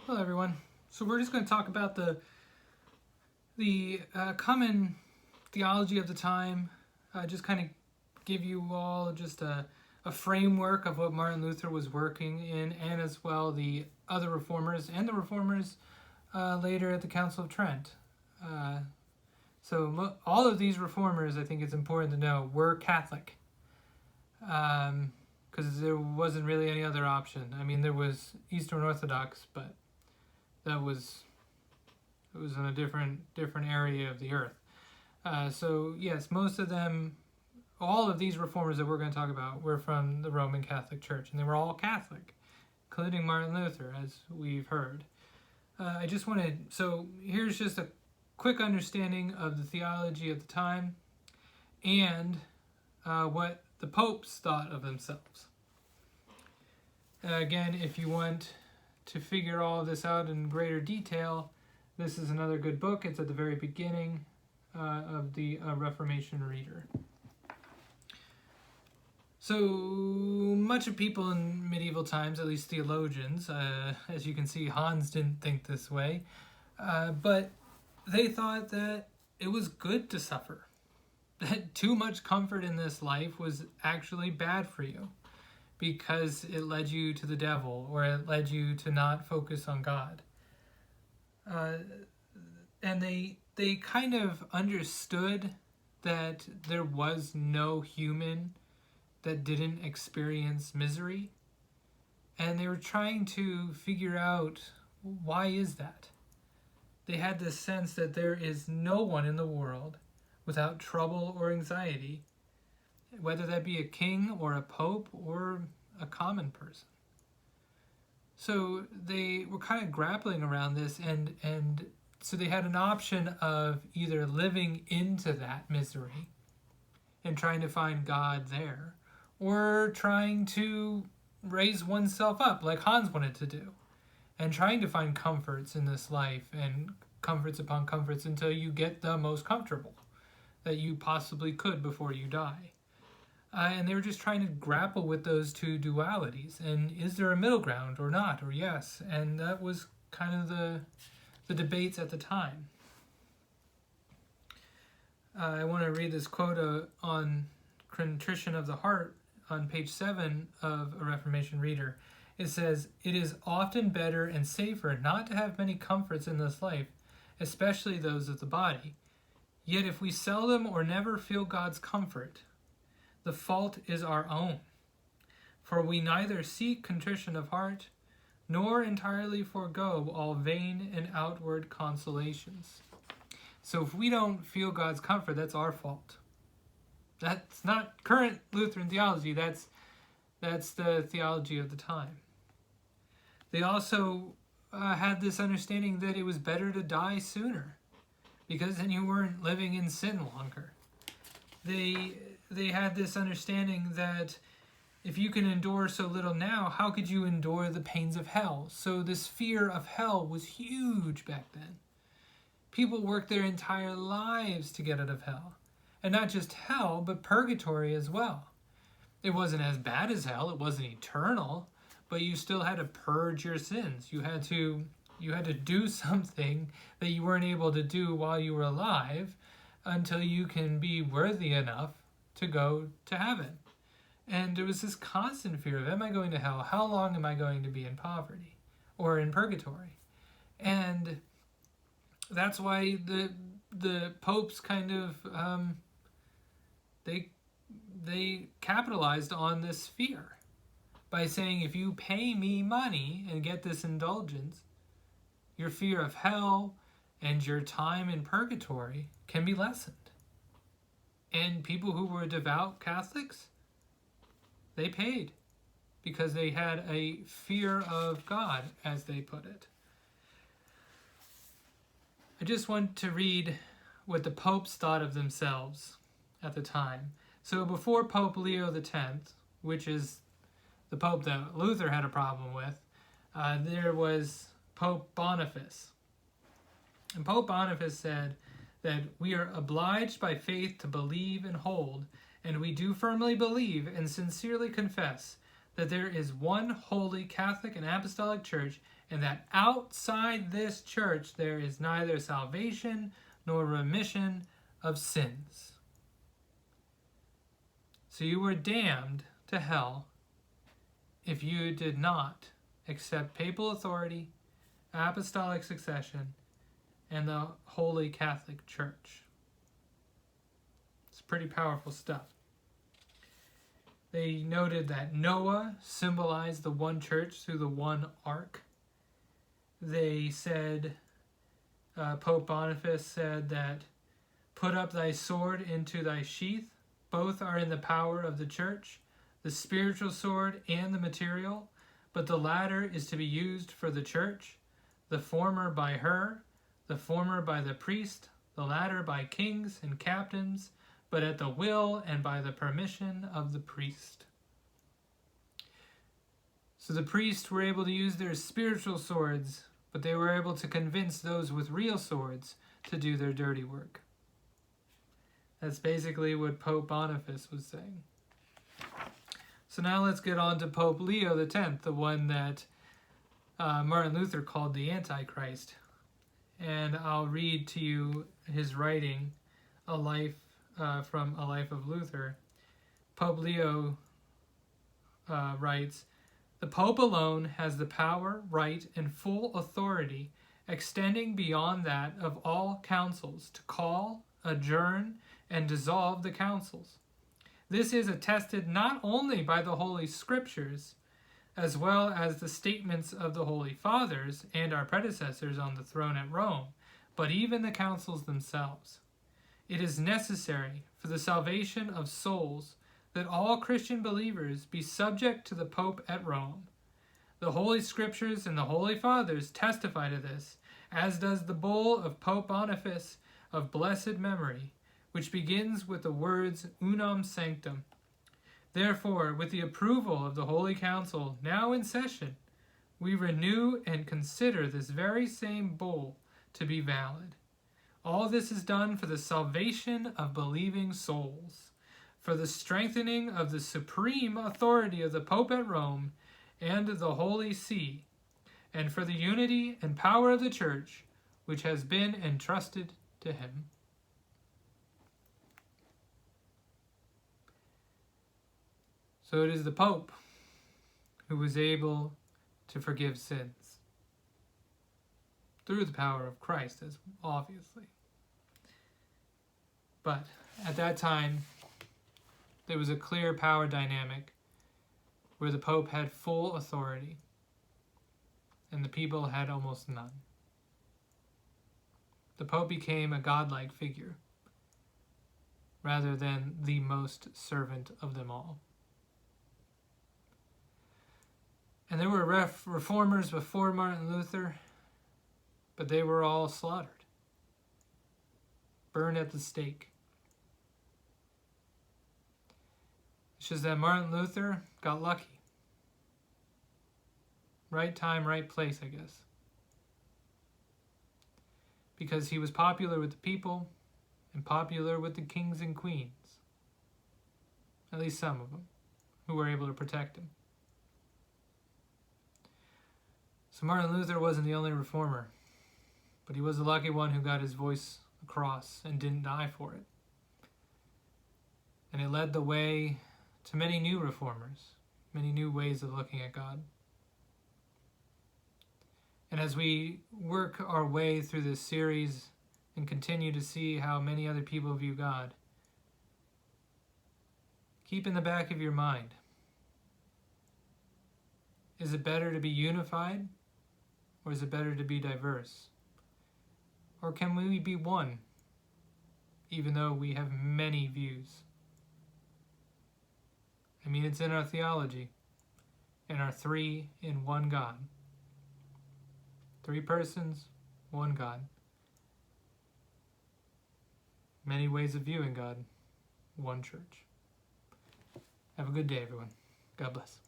Hello, everyone. So we're just going to talk about the common theology of the time. Just kind of give you all just a framework of what Martin Luther was working in, and as well the other reformers and the reformers later at the Council of Trent. All of these reformers, I think it's important to know, were Catholic. Because there wasn't really any other option. I mean, there was Eastern Orthodox, but it was in a different area of the earth. So yes, most of them, all of these reformers that we're going to talk about, were from the Roman Catholic Church, and they were all Catholic, including Martin Luther, as we've heard. So here's just a quick understanding of the theology of the time, and what the popes thought of themselves. Again, if you want to figure all of this out in greater detail, this is another good book. It's at the very beginning of the Reformation Reader. So much of people in medieval times, at least theologians, as you can see, Hans didn't think this way, but they thought that it was good to suffer, that too much comfort in this life was actually bad for you, because it led you to the devil, or it led you to not focus on God. And they kind of understood that there was no human that didn't experience misery. And they were trying to figure out, why is that? They had this sense that there is no one in the world without trouble or anxiety, whether that be a king or a pope or a common person. So they were kind of grappling around this, and so they had an option of either living into that misery and trying to find God there, or trying to raise oneself up like Hans wanted to do, and trying to find comforts in this life, and comforts upon comforts until you get the most comfortable that you possibly could before you die. And they were just trying to grapple with those two dualities. And is there a middle ground or not, or yes? And that was kind of the debates at the time. I want to read this quote on contrition of the heart on page 7 of a Reformation Reader. It says, "It is often better and safer not to have many comforts in this life, especially those of the body. Yet if we seldom or never feel God's comfort, the fault is our own. For we neither seek contrition of heart, nor entirely forego all vain and outward consolations." So if we don't feel God's comfort, that's our fault. That's not current Lutheran theology. That's the theology of the time. They also had this understanding that it was better to die sooner, because then you weren't living in sin longer. They had this understanding that if you can endure so little now, how could you endure the pains of hell? So this fear of hell was huge back then. People worked their entire lives to get out of hell. And not just hell, but purgatory as well. It wasn't as bad as hell, it wasn't eternal, but you still had to purge your sins. You had to do something that you weren't able to do while you were alive until you can be worthy enough to go to heaven. And there was this constant fear of, am I going to hell? How long am I going to be in poverty or in purgatory? And that's why the popes kind of they capitalized on this fear by saying, if you pay me money and get this indulgence, your fear of hell and your time in purgatory can be lessened. And people who were devout Catholics, they paid because they had a fear of God, as they put it. I just want to read what the popes thought of themselves at the time. So before Pope Leo X, which is the pope that Luther had a problem with, there was Pope Boniface. And Pope Boniface said that we are obliged by faith to believe and hold, and we do firmly believe and sincerely confess that there is one holy Catholic and Apostolic Church, and that outside this church there is neither salvation nor remission of sins. So you were damned to hell if you did not accept papal authority, apostolic succession, and the Holy Catholic Church. It's pretty powerful stuff. They noted that Noah symbolized the one church through the one ark. They said, Pope Boniface said that, "Put up thy sword into thy sheath. Both are in the power of the church, the spiritual sword and the material, but the latter is to be used for the church, the former by her, the former by the priest, the latter by kings and captains, but at the will and by the permission of the priest." So the priests were able to use their spiritual swords, but they were able to convince those with real swords to do their dirty work. That's basically what Pope Boniface was saying. So now let's get on to Pope Leo X, the one that Martin Luther called the Antichrist. And I'll read to you his writing, from A Life of Luther. Pope Leo writes, "The Pope alone has the power, right, and full authority, extending beyond that of all councils, to call, adjourn, and dissolve the councils. This is attested not only by the Holy Scriptures, as well as the statements of the Holy Fathers and our predecessors on the throne at Rome, but even the councils themselves. It is necessary for the salvation of souls that all Christian believers be subject to the Pope at Rome. The Holy Scriptures and the Holy Fathers testify to this, as does the bull of Pope Boniface of blessed memory, which begins with the words Unam Sanctum. Therefore, with the approval of the Holy Council now in session, we renew and consider this very same bull to be valid. All this is done for the salvation of believing souls, for the strengthening of the supreme authority of the Pope at Rome and the Holy See, and for the unity and power of the Church, which has been entrusted to him." So it is the Pope who was able to forgive sins through the power of Christ, as obviously. But at that time, there was a clear power dynamic where the Pope had full authority and the people had almost none. The Pope became a godlike figure rather than the most servant of them all. And there were reformers before Martin Luther, but they were all slaughtered, burned at the stake. It's just that Martin Luther got lucky. Right time, right place, I guess. Because he was popular with the people and popular with the kings and queens. At least some of them, who were able to protect him. So Martin Luther wasn't the only reformer, but he was the lucky one who got his voice across and didn't die for it. And it led the way to many new reformers, many new ways of looking at God. And as we work our way through this series and continue to see how many other people view God, keep in the back of your mind, is it better to be unified, or is it better to be diverse? Or can we be one, even though we have many views? I mean, it's in our theology, in our 3 in 1 God. 3 persons, 1 God. Many ways of viewing God, 1 church. Have a good day, everyone. God bless.